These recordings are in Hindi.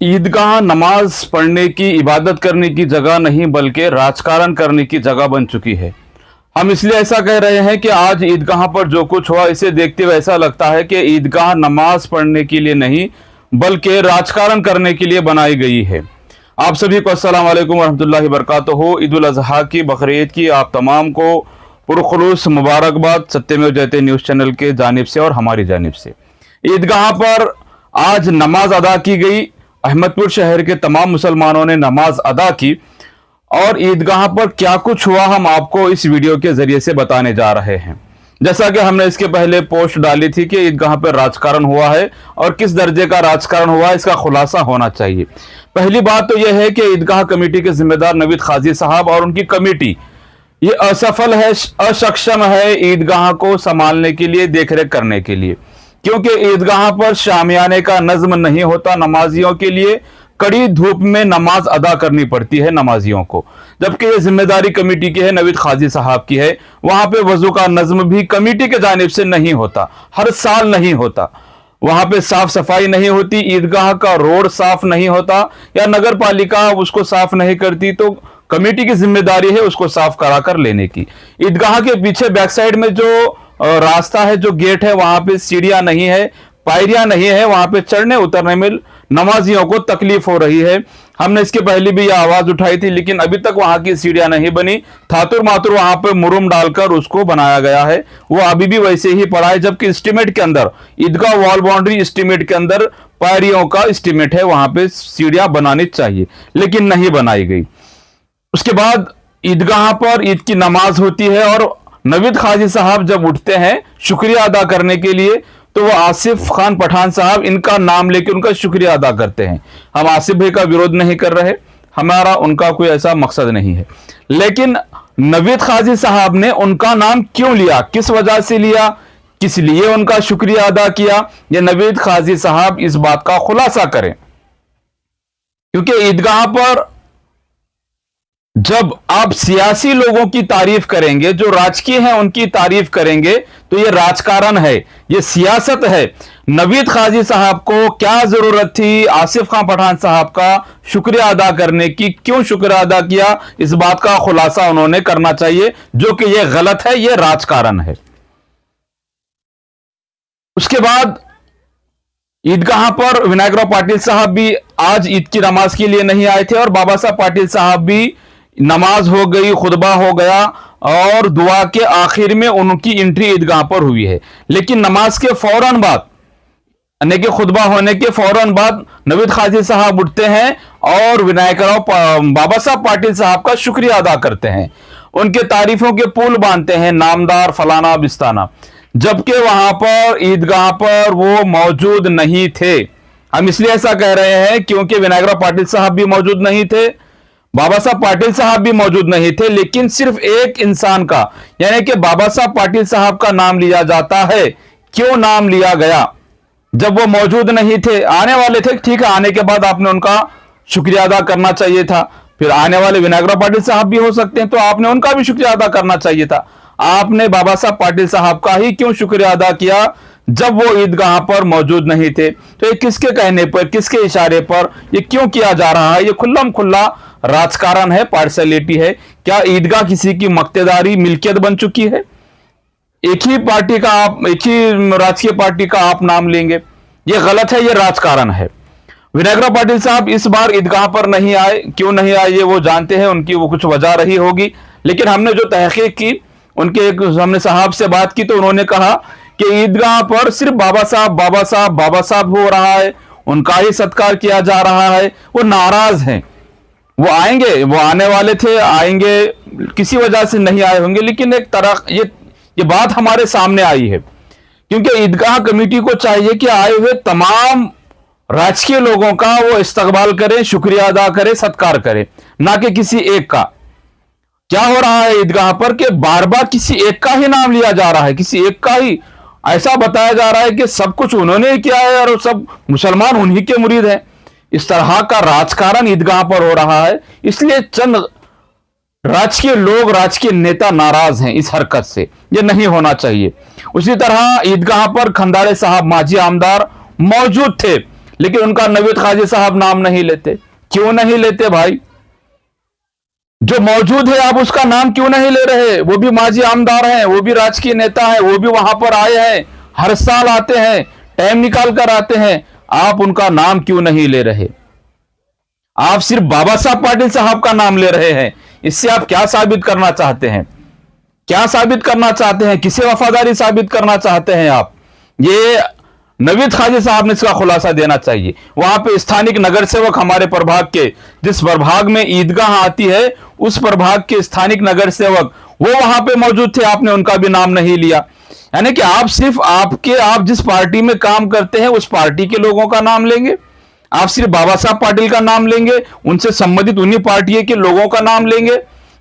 ईदगाह नमाज पढ़ने की, इबादत करने की जगह नहीं बल्कि राजकारण करने की जगह बन चुकी है। हम इसलिए ऐसा कह रहे हैं कि आज ईदगाह पर जो कुछ हुआ इसे देखते हुए ऐसा लगता है कि ईदगाह नमाज पढ़ने के लिए नहीं बल्कि राजकारण करने के लिए बनाई गई है। आप सभी को अस्सलाम वालेकुम रहमतुल्लाहि व बरकातहू। ईद उल अज़हा की, बकरीद की आप तमाम को पुरखुलूस मुबारकबाद सत्यमेव जयते न्यूज़ चैनल के जानिब से और हमारी जानिब से। ईदगाह पर आज नमाज अदा की गई। अहमदपुर शहर के तमाम मुसलमानों ने नमाज अदा की और ईदगाह पर क्या कुछ हुआ हम आपको इस वीडियो के जरिए से बताने जा रहे हैं। जैसा कि हमने इसके पहले पोस्ट डाली थी कि ईदगाह पर राजकारण हुआ है और किस दर्जे का राजकारण हुआ है, इसका खुलासा होना चाहिए। पहली बात तो यह है कि ईदगाह कमेटी के जिम्मेदार नवीद काजी साहब और उनकी कमेटी ये असफल है, असक्षम है ईदगाह को संभालने के लिए, देखरेख करने के लिए, क्योंकि ईदगाह पर शामियाने का नज्म नहीं होता। नमाजियों के लिए कड़ी धूप में नमाज अदा करनी पड़ती है नमाजियों को, जबकि ये जिम्मेदारी कमेटी की है, नवीद काजी साहब की है। वहां पे वजू का नज्म भी कमेटी के जानिब से नहीं होता, हर साल नहीं होता। वहां पे साफ सफाई नहीं होती, ईदगाह का रोड साफ नहीं होता या नगर पालिका उसको साफ नहीं करती तो कमेटी की जिम्मेदारी है उसको साफ करा कर लेने की। ईदगाह के पीछे बैक साइड में जो रास्ता है, जो गेट है, वहां पे सीढ़ियां नहीं है, पायरियां नहीं है, वहां पे चढ़ने उतरने में नमाजियों को तकलीफ हो रही है। हमने इसके पहले भी यह आवाज उठाई थी, लेकिन अभी तक वहां की सीढ़ियां नहीं बनी। थातुर मातुर वहां पे मुरुम डालकर उसको बनाया गया है, वो अभी भी वैसे ही पड़ा है। जबकि एस्टीमेट के अंदर, ईदगाह वॉल बाउंड्री एस्टीमेट के अंदर पायरियों का एस्टीमेट है, वहां पे सीढ़ियां बनानी चाहिए, लेकिन नहीं बनाई गई। उसके बाद ईदगाह पर ईद की नमाज होती है और नवीद काजी साहब जब उठते हैं शुक्रिया अदा करने के लिए तो वो आसिफ खान पठान साहब इनका नाम लेकर उनका शुक्रिया अदा करते हैं। हम आसिफ भाई का विरोध नहीं कर रहे, हमारा उनका कोई ऐसा मकसद नहीं है, लेकिन नवीद काजी साहब ने उनका नाम क्यों लिया, किस वजह से लिया, किस लिए उनका शुक्रिया अदा किया, ये नवीद काजी साहब इस बात का खुलासा करें। क्योंकि ईदगाह पर जब आप सियासी लोगों की तारीफ करेंगे, जो राजकीय हैं उनकी तारीफ करेंगे, तो ये राजकारण है, ये सियासत है। नवीद काजी साहब को क्या जरूरत थी आसिफ खान पठान साहब का शुक्रिया अदा करने की, क्यों शुक्रिया अदा किया, इस बात का खुलासा उन्होंने करना चाहिए, जो कि यह गलत है, यह राजकारण है। उसके बाद ईदगाह पर विनायकराव पाटिल साहब भी आज ईद की नमाज के लिए नहीं आए थे और बाबा साहब पाटिल साहब भी, नमाज हो गई, खुतबा हो गया और दुआ के आखिर में उनकी एंट्री ईदगाह पर हुई है। लेकिन नमाज के फौरन बाद, यानी कि खुतबा होने के फौरन बाद नवीद काजी साहब उठते हैं और विनायकराव बाबा साहब पाटिल साहब का शुक्रिया अदा करते हैं, उनके तारीफों के पुल बांधते हैं, नामदार फलाना बिस्ताना, जबकि वहां पर ईदगाह पर वो मौजूद नहीं थे। हम इसलिए ऐसा कह रहे हैं क्योंकि विनायकराव पाटिल साहब भी मौजूद नहीं थे, बाबा साहब पाटिल साहब भी मौजूद नहीं थे, लेकिन सिर्फ एक इंसान का, यानी कि बाबा साहब पाटिल साहब का नाम लिया जाता है। क्यों नाम लिया गया? जब वो मौजूद नहीं थे, आने वाले थे, ठीक है, आने के बाद आपने उनका शुक्रिया अदा करना चाहिए था। फिर आने वाले विनायकराव पाटिल साहब भी हो सकते हैं, तो आपने उनका भी शुक्रिया अदा करना चाहिए था। आपने बाबा साहब पाटिल साहब का ही क्यों शुक्रिया अदा किया जब वो ईदगाह पर मौजूद नहीं थे? तो ये किसके कहने पर, किसके इशारे पर ये क्यों किया जा रहा है? ये खुल्लम खुल्ला राजकारण है, पार्शलिटी है। क्या ईदगाह किसी की मक्तेदारी, मिल्कियत बन चुकी है? एक ही पार्टी का आप, एक ही राजकीय पार्टी का आप नाम लेंगे, ये गलत है, ये राजकारण है। विनायकराव पाटिल साहब इस बार ईदगाह पर नहीं आए, क्यों नहीं आए ये वो जानते हैं, उनकी वो कुछ वजह रही होगी। लेकिन हमने जो तहकीक की, उनके हमने साहब से बात की, तो उन्होंने कहा कि ईदगाह पर सिर्फ बाबा साहब बाबा साहब बाबा साहब हो रहा है, उनका ही सत्कार किया जा रहा है। वो नाराज हैं, वो आएंगे, वो आने वाले थे, आएंगे, किसी वजह से नहीं आए होंगे, लेकिन एक तरह ये बात हमारे सामने आई है। क्योंकि ईदगाह कमेटी को चाहिए कि आए हुए तमाम राजकीय लोगों का वो इस्तकबाल करें, शुक्रिया अदा करें, सत्कार करें, ना कि किसी एक का। क्या हो रहा है ईदगाह पर कि बार बार किसी एक का ही नाम लिया जा रहा है, किसी एक का ही ऐसा बताया जा रहा है कि सब कुछ उन्होंने किया है और सब मुसलमान उन्हीं के मुरीद हैं। इस तरह का राजकारण ईदगाह पर हो रहा है, इसलिए चंद राजकीय लोग, राजकीय नेता नाराज हैं इस हरकत से, ये नहीं होना चाहिए। उसी तरह ईदगाह पर खंदारे साहब माजी आमदार मौजूद थे, लेकिन उनका नवीद काजी साहब नाम नहीं लेते। क्यों नहीं लेते भाई? जो मौजूद है आप उसका नाम क्यों नहीं ले रहे? वो भी माजी आमदार हैं, वो भी राजकीय नेता हैं, वो भी वहां पर आए हैं, हर साल आते हैं, टाइम निकाल कर आते हैं, आप उनका नाम क्यों नहीं ले रहे? आप सिर्फ बाबा साहब पाटिल साहब का नाम ले रहे हैं। इससे आप क्या साबित करना चाहते हैं? क्या साबित करना चाहते हैं? किसे वफादारी साबित करना चाहते हैं आप? ये नवीद काजी साहब ने इसका खुलासा देना चाहिए। वहां पे स्थानिक नगर सेवक हमारे प्रभाग के, जिस प्रभाग में ईदगाह आती है उस प्रभाग के स्थानिक नगर सेवक वो वहां पे मौजूद थे, आपने उनका भी नाम नहीं लिया। यानी कि आप सिर्फ आप जिस पार्टी में काम करते हैं उस पार्टी के लोगों का नाम लेंगे, आप सिर्फ बाबा साहब पाटिल का नाम लेंगे, उनसे संबंधित उन्हीं पार्टी के लोगों का नाम लेंगे।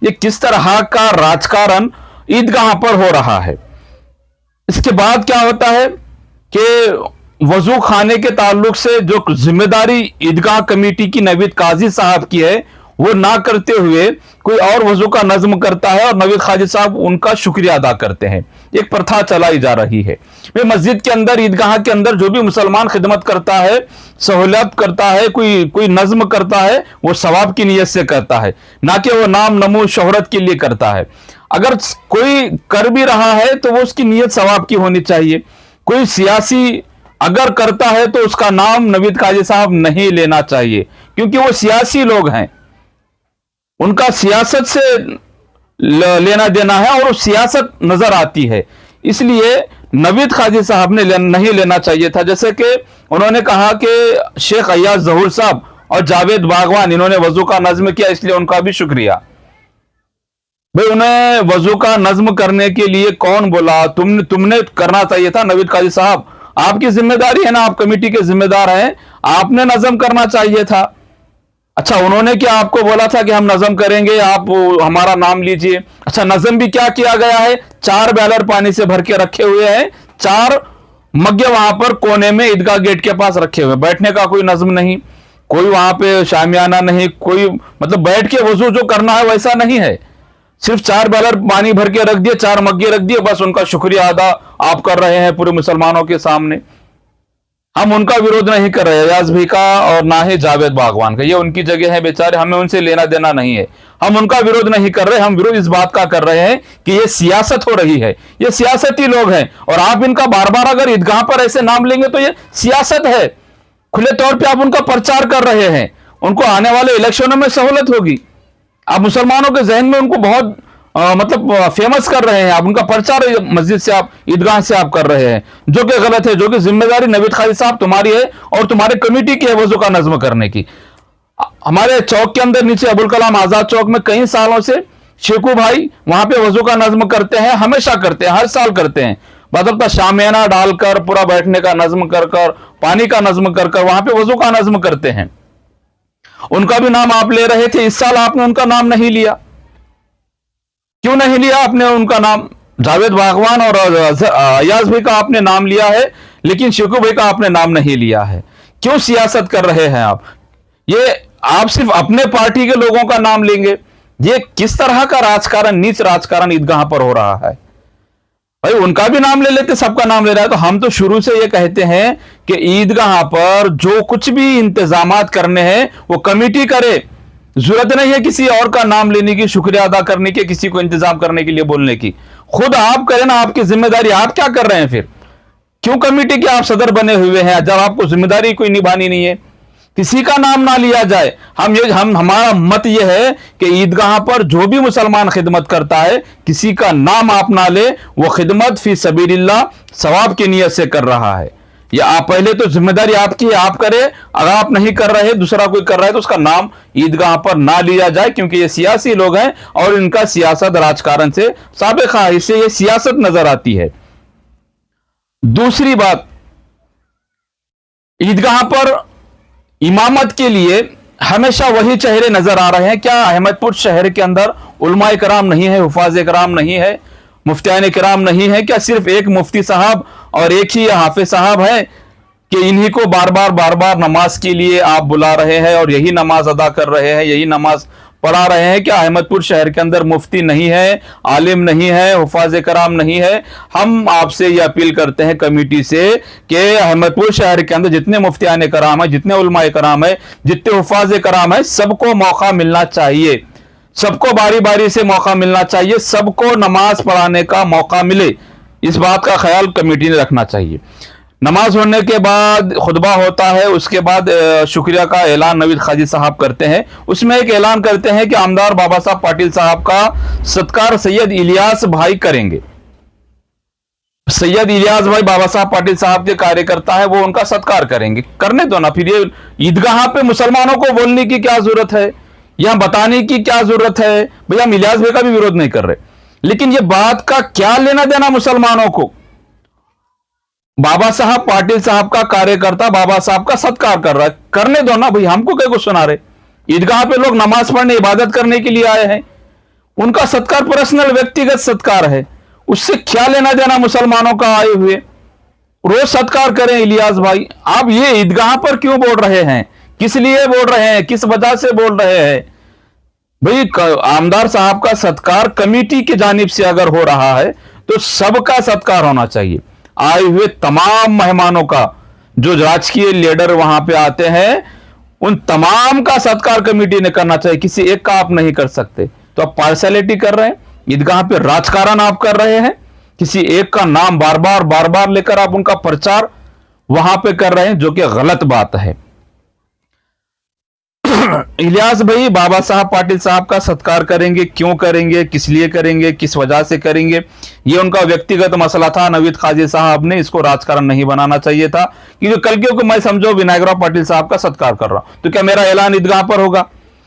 ये किस तरह का राजकारण ईदगाह पर हो रहा है? इसके बाद क्या होता है कि वजू खाने के ताल्लुक से जो जिम्मेदारी ईदगाह कमेटी की नवीद काजी साहब की है वो ना करते हुए कोई और वजू का नज्म करता है और नवीद काजी साहब उनका शुक्रिया अदा करते हैं। एक प्रथा चलाई जा रही है। वे मस्जिद के अंदर, ईदगाह के अंदर जो भी मुसलमान खिदमत करता है, सहूलियत करता है, कोई नज्म करता है, वो सवाब की नीयत से करता है, ना कि वो नाम नमूद शोहरत के लिए करता है। अगर कोई कर भी रहा है तो वो उसकी नीयत सवाब की होनी चाहिए। कोई सियासी अगर करता है तो उसका नाम नवीद काजी साहब नहीं लेना चाहिए, क्योंकि वो सियासी लोग हैं, उनका सियासत से लेना देना है और वो सियासत नजर आती है। इसलिए नवीद काजी साहब ने नहीं लेना चाहिए था। जैसे कि उन्होंने कहा कि शेख अय्याज ज़हूर साहब और जावेद बागवान इन्होंने वजू का नज्म किया, इसलिए उनका भी शुक्रिया। भाई, उन्हें वजू का नज्म करने के लिए कौन बोला? तुमने करना चाहिए था नवीद काजी साहब, आपकी जिम्मेदारी है ना, आप कमेटी के जिम्मेदार हैं, आपने नज्म करना चाहिए था। अच्छा, उन्होंने क्या आपको बोला था कि हम नज्म करेंगे, आप हमारा नाम लीजिए? अच्छा, नज्म भी क्या किया गया है? 4 बैलर पानी से भर के रखे हुए हैं, 4 मग्गे वहां पर कोने में ईदगाह गेट के पास रखे हुए, बैठने का कोई नज्म नहीं, कोई वहां पे शामियाना नहीं, कोई मतलब बैठ के वजू जो करना है वैसा नहीं है। सिर्फ 4 बैलर पानी भर के रख दिए, 4 मग्गे रख दिए, बस उनका शुक्रिया अदा आप कर रहे हैं पूरे मुसलमानों के सामने। हम उनका विरोध नहीं कर रहे, अयाज भाई का और ना ही जावेद बागवान का, ये उनकी जगह है बेचारे, हमें उनसे लेना देना नहीं है। हम उनका विरोध नहीं कर रहे, हम विरोध इस बात का कर रहे हैं कि ये सियासत हो रही है, ये सियासती लोग हैं और आप इनका बार बार अगर ईदगाह पर ऐसे नाम लेंगे तो ये सियासत है। खुले तौर पर आप उनका प्रचार कर रहे हैं, उनको आने वाले इलेक्शनों में सहूलत होगी। आप मुसलमानों के जहन में उनको बहुत मतलब फेमस कर रहे हैं, आप उनका प्रचार मस्जिद से, आप ईदगाह से आप कर रहे हैं, जो कि गलत है, जो कि जिम्मेदारी नवीद काजी साहब तुम्हारी है और तुम्हारे कमेटी की है वजू का नज्म करने की। हमारे चौक के अंदर नीचे अबुल कलाम आजाद चौक में कई सालों से शेखू भाई वहां पे वजू का नज्म करते हैं, हमेशा करते हैं, हर साल करते हैं, बदलता शामियाना डालकर, पूरा बैठने का नज्म कर कर, पानी का नज्म कर कर वहां पे वजू का नज्म करते हैं। उनका भी नाम आप ले रहे थे, इस साल आपने उनका नाम नहीं लिया। क्यों नहीं लिया आपने उनका नाम? जावेद बागवान और अयाज भाई का आपने नाम लिया है, लेकिन शेखू भाई का आपने नाम नहीं लिया है। क्यों सियासत कर रहे हैं आप? ये आप सिर्फ अपने पार्टी के लोगों का नाम लेंगे। ये किस तरह का राजकारण, नीच राजकारण ईदगाह पर हो रहा है? भाई, उनका भी नाम ले लेते, सबका नाम ले रहा है। तो हम तो शुरू से ये कहते हैं कि ईदगाह पर जो कुछ भी इंतजामात करने हैं वो कमेटी करे, जरूरत नहीं है किसी और का नाम लेने की, शुक्रिया अदा करने की, किसी को इंतजाम करने के लिए बोलने की। खुद आप करें ना, आपकी जिम्मेदारी। आप क्या कर रहे हैं फिर? क्यों कमेटी के आप सदर बने हुए हैं जब आपको जिम्मेदारी कोई निभानी नहीं है? किसी का नाम ना लिया जाए। हमारा मत यह है कि ईदगाह पर जो भी मुसलमान खिदमत करता है किसी का नाम आप ना ले, वो खिदमत फी सबीलिल्लाह सवाब की नीयत से कर रहा है। या आप पहले तो जिम्मेदारी आपकी है, आप करें। अगर आप नहीं कर रहे, दूसरा कोई कर रहा है तो उसका नाम ईदगाह पर ना लिया जाए, क्योंकि ये सियासी लोग हैं और इनका सियासत राजकारण से साबिक़ा है, इससे ये सियासत नजर आती है। दूसरी बात, ईदगाह पर इमामत के लिए हमेशा वही चेहरे नजर आ रहे हैं। क्या अहमदपुर शहर के अंदर उलमाए कराम नहीं है, हुफाज कराम नहीं है, मुफ्तियान कराम नहीं है? क्या सिर्फ एक मुफ्ती साहब और एक ही हाफिज साहब है कि इन्हीं को बार बार नमाज के लिए आप बुला रहे हैं और यही नमाज अदा कर रहे हैं, यही नमाज पढ़ा रहे हैं कि अहमदपुर शहर के अंदर मुफ्ती नहीं है, आलिम नहीं है, हुफाज कराम नहीं है। हम आपसे ये अपील करते हैं कमेटी से कि अहमदपुर शहर के अंदर जितने मुफ्तियान कराम है, जितने उलमाए कराम है, जितने हुफाज कराम है, सबको मौका मिलना चाहिए, सबको बारी बारी से मौका मिलना चाहिए, सबको नमाज पढ़ाने का मौका मिले। इस बात का ख्याल कमेटी ने रखना चाहिए। नमाज होने के बाद खुतबा होता है, उसके बाद शुक्रिया का ऐलान नवीद खाजी साहब करते हैं। उसमें एक ऐलान करते हैं कि आमदार बाबा साहब पाटिल साहब का सत्कार सैयद इलियास भाई करेंगे। सैयद इलियास भाई बाबा साहब पाटिल साहब के कार्यकर्ता है, वो उनका सत्कार करेंगे। करने दो ना, फिर ये ईदगाह पे मुसलमानों को बोलने की क्या जरूरत है, यहां बताने की क्या जरूरत है? भैया हम इलियास भाई का भी विरोध नहीं कर रहे, लेकिन ये बात का क्या लेना देना मुसलमानों को? बाबा साहब पाटिल साहब का कार्यकर्ता बाबा साहब का सत्कार कर रहा है, करने दो ना भाई, हमको क्या कुछ सुना रहे? ईदगाह पे लोग नमाज पढ़ने इबादत करने के लिए आए हैं, उनका सत्कार पर्सनल व्यक्तिगत सत्कार है, उससे क्या लेना देना मुसलमानों का आए हुए? रोज सत्कार करें इलियास भाई। आप ये ईदगाह पर क्यों बोल रहे हैं, किस लिए बोल रहे हैं, किस वजह से बोल रहे हैं? भाई आमदार साहब का सत्कार कमेटी की जानिब से अगर हो रहा है तो सबका सत्कार होना चाहिए। आए हुए तमाम मेहमानों का, जो राजकीय लीडर वहां पे आते हैं, उन तमाम का सत्कार कमेटी ने करना चाहिए, किसी एक का आप नहीं कर सकते। तो आप पार्शियलिटी कर रहे हैं, ईदगाह पे राजकारण आप कर रहे हैं, किसी एक का नाम बार बार लेकर आप उनका प्रचार वहां पे कर रहे हैं, जो कि गलत बात है। इलियास भाई बाबा साहब पाटिल साहब का सत्कार करेंगे, क्यों करेंगे, किस लिए करेंगे, किस वजह से करेंगे, ये उनका व्यक्तिगत मसला था। नवीद खाजी साहब ने इसको राजकारण नहीं बनाना चाहिए था, क्योंकि कल के को मैं समझो विनायकराव पाटिल साहब का सत्कार कर रहा हूं तो क्या मेरा ऐलान ईदगाह पर होगा?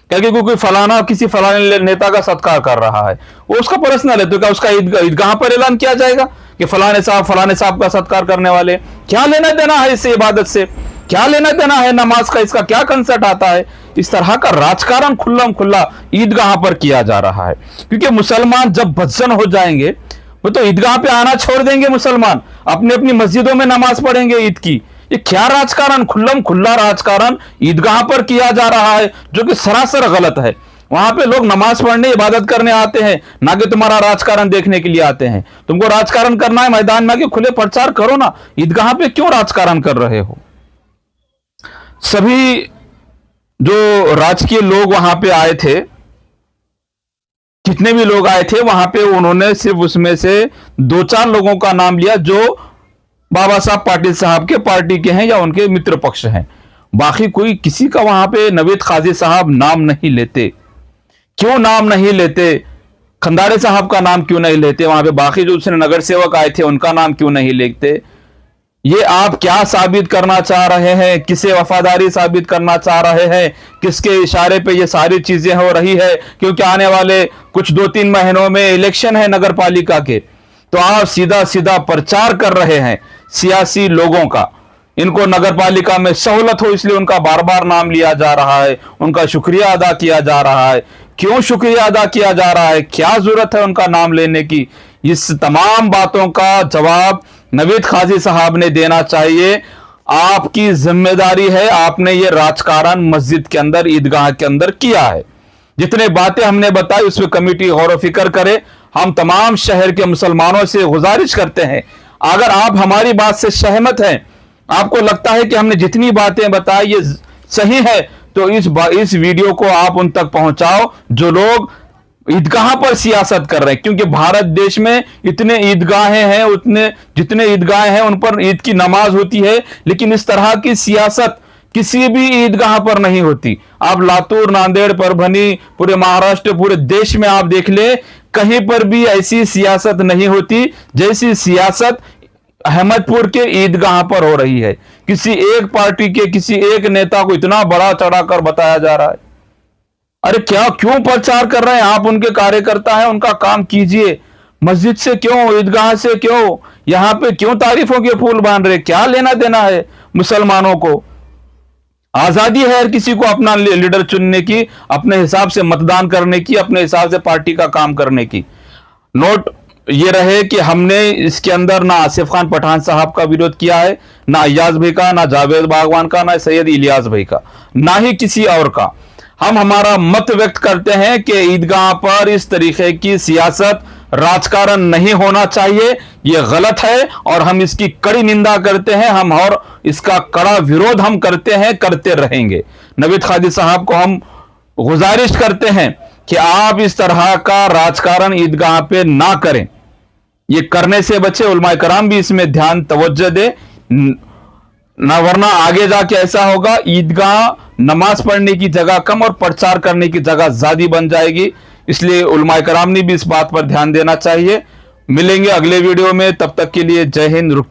कल के कोई फलाना किसी फलाने नेता का सत्कार कर रहा है, वो उसका पर्सनल है, तो क्या उसका ईदगाह पर ऐलान किया जाएगा कि फलाने साहब का सत्कार करने वाले? क्या लेना देना है इससे, इबादत से क्या लेना देना है, नमाज का इसका क्या कंसेप्ट आता है? इस तरह का राजकारण खुल्लम खुल्ला ईदगाह पर किया जा रहा है, क्योंकि मुसलमान जब बदजन हो जाएंगे वो तो ईदगाह पे आना छोड़ देंगे, मुसलमान अपनी अपनी मस्जिदों में नमाज पढ़ेंगे ईद की। ये क्या राजकारण, खुल्लम खुल्ला राजकारण ईदगाह पर किया जा रहा है, जो कि सरासर गलत है। वहां पे लोग नमाज पढ़ने इबादत करने आते हैं, ना कि तुम्हारा राजकारण देखने के लिए आते हैं। तुमको राजकारण करना है, मैदान में आके खुले प्रचार करो ना, ईदगाह पे क्यों राजकारण कर रहे हो? सभी जो राजकीय लोग वहां पे आए थे, कितने भी लोग आए थे वहां पे, उन्होंने सिर्फ उसमें से 2-4 लोगों का नाम लिया जो बाबा साहब पाटिल साहब के पार्टी के हैं या उनके मित्र पक्ष हैं। बाकी कोई किसी का वहां पे नवीद खाजी साहब नाम नहीं लेते। क्यों नाम नहीं लेते? खंदारे साहब का नाम क्यों नहीं लेते? वहां पे बाकी जो दूसरे नगर सेवक आए थे उनका नाम क्यों नहीं लेते? ये आप क्या साबित करना चाह रहे हैं? किसे वफादारी साबित करना चाह रहे हैं? किसके इशारे पे ये सारी चीजें हो रही है? क्योंकि आने वाले कुछ 2-3 महीनों में इलेक्शन है नगर पालिका के, तो आप सीधा सीधा प्रचार कर रहे हैं सियासी लोगों का। इनको नगर पालिका में सहूलत हो इसलिए उनका बार बार नाम लिया जा रहा है, उनका शुक्रिया अदा किया जा रहा है। क्यों शुक्रिया अदा किया जा रहा है? क्या जरूरत है उनका नाम लेने की? इस तमाम बातों का जवाब नवीद खाजी साहब ने देना चाहिए। आपकी जिम्मेदारी है, आपने ये राजकारण मस्जिद के अंदर, ईदगाह के अंदर किया है। जितने बातें हमने बताई उस पर कमेटी गौर फिक्र करे। हम तमाम शहर के मुसलमानों से गुजारिश करते हैं, अगर आप हमारी बात से सहमत हैं, आपको लगता है कि हमने जितनी बातें बताई ये सही है, तो इस वीडियो को आप उन तक पहुंचाओ जो लोग ईदगाह पर सियासत कर रहे हैं। क्योंकि भारत देश में इतने ईदगाहें हैं, उतने जितने ईदगाहें हैं उन पर ईद की नमाज होती है, लेकिन इस तरह की सियासत किसी भी ईदगाह पर नहीं होती। आप लातूर, नांदेड़, परभनी, पूरे महाराष्ट्र, पूरे देश में आप देख ले, कहीं पर भी ऐसी सियासत नहीं होती जैसी सियासत अहमदपुर के ईदगाह पर हो रही है। किसी एक पार्टी के किसी एक नेता को इतना बड़ा चढ़ाकर बताया जा रहा है। अरे क्या, क्यों प्रचार कर रहे हैं? आप उनके कार्यकर्ता हैं, उनका काम कीजिए। मस्जिद से क्यों, ईदगाह से क्यों, यहां पे क्यों तारीफों के फूल बांध रहे? क्या लेना देना है मुसलमानों को? आजादी है हर किसी को अपना लीडर चुनने की, अपने हिसाब से मतदान करने की, अपने हिसाब से पार्टी का काम करने की। नोट ये रहे कि हमने इसके अंदर ना आसिफ खान पठान साहब का विरोध किया है, ना अय्याज भाई का, ना जावेद बागवान का, ना सैयद इलियास भाई का, ना ही किसी और का। हम हमारा मत व्यक्त करते हैं कि ईदगाह पर इस तरीके की सियासत, राजकारण नहीं होना चाहिए, ये गलत है और हम इसकी कड़ी निंदा करते हैं। हम और इसका कड़ा विरोध हम करते हैं, करते रहेंगे। नवीद कादी साहब को हम गुजारिश करते हैं कि आप इस तरह का राजकारण ईदगाह पे ना करें, ये करने से बचे। उलमाए कराम भी इसमें ध्यान तवज्जो दे, ना वरना आगे जाके ऐसा होगा ईदगाह नमाज पढ़ने की जगह कम और प्रचार करने की जगह ज्यादा बन जाएगी। इसलिए उलमाए कराम ने भी इस बात पर ध्यान देना चाहिए। मिलेंगे अगले वीडियो में, तब तक के लिए जय हिंद।